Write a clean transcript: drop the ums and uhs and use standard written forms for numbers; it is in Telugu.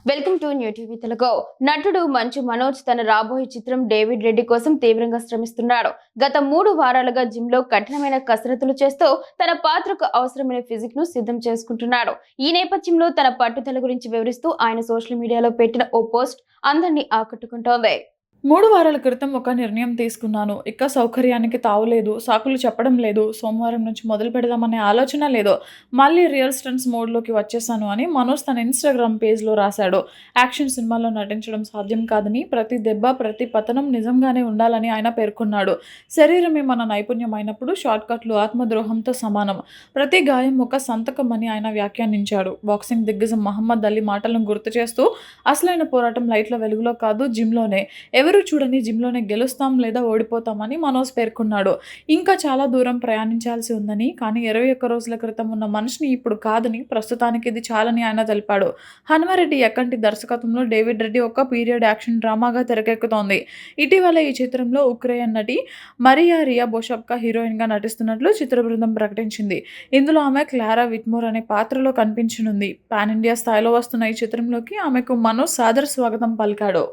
Welcome to new TV Telugu. నటుడు మంచు మనోజ్ తన రాబోయే చిత్రం డేవిడ్ రెడ్డి కోసం తీవ్రంగా శ్రమిస్తున్నాడు. గత 3 వారాలుగా జిమ్ లో కఠినమైన కసరత్తులు చేస్తూ తన పాత్రకు అవసరమైన ఫిజిక్ ను సిద్ధం చేసుకుంటున్నాడు. ఈ నేపథ్యంలో తన పట్టుదల గురించి వివరిస్తూ ఆయన సోషల్ మీడియాలో పెట్టిన ఓ పోస్ట్ అందరినీ ఆకట్టుకుంటోంది. 3 వారాల క్రితం ఒక నిర్ణయం తీసుకున్నాను. ఇక సౌకర్యానికి తావులేదు. సాకులు చెప్పడం లేదు. సోమవారం నుంచి మొదలు పెడదామనే ఆలోచన లేదు. మళ్ళీ రియల్ స్టంట్స్ మోడ్‌లోకి వచ్చేసాను అని మనోజ్ తన ఇన్‌స్టాగ్రామ్ పేజ్‌లో రాశాడు. యాక్షన్ సినిమాల్లో నటించడం సాధ్యం కాదని, ప్రతి దెబ్బ, ప్రతి పతనం నిజంగానే ఉండాలని ఆయన పేర్కొన్నాడు. శరీరమే మన నైపుణ్యం అయినప్పుడు షార్ట్‌కట్లు ఆత్మద్రోహంతో సమానం. ప్రతి గాయం ఒక సంతకం అని ఆయన వ్యాఖ్యానించాడు. బాక్సింగ్ దిగ్గజం మహమ్మద్ అలీ మాటలను గుర్తు చేస్తూ అసలైన పోరాటం లైట్ల వెలుగులో కాదు, జిమ్‌లోనే. ఎవరు చూడని జిమ్‌లోనే గెలుస్తాం లేదా ఓడిపోతామని మనోజ్ పేర్కొన్నాడు. ఇంకా చాలా దూరం ప్రయాణించాల్సి ఉందని, కానీ 21 రోజుల క్రితం ఉన్న మనిషిని ఇప్పుడు కాదని, ప్రస్తుతానికి ఇది చాలని ఆయన తెలిపాడు. హనుమారెడ్డి యక్కంటి దర్శకత్వంలో డేవిడ్ రెడ్డి ఒక పీరియడ్ యాక్షన్ డ్రామాగా తెరకెక్కుతోంది. ఇటీవల ఈ చిత్రంలో ఉక్రెయిన్ నటి మరియా రియాబోషవ్కా హీరోయిన్‌గా నటిస్తున్నట్లు చిత్ర బృందం ప్రకటించింది. ఇందులో ఆమె క్లారా విట్మోర్ అనే పాత్రలో కనిపించనుంది. పాన్ ఇండియా స్థాయిలో వస్తున్న ఈ చిత్రంలోకి ఆమెకు మనోజ్ సాదర స్వాగతం పలికాడు.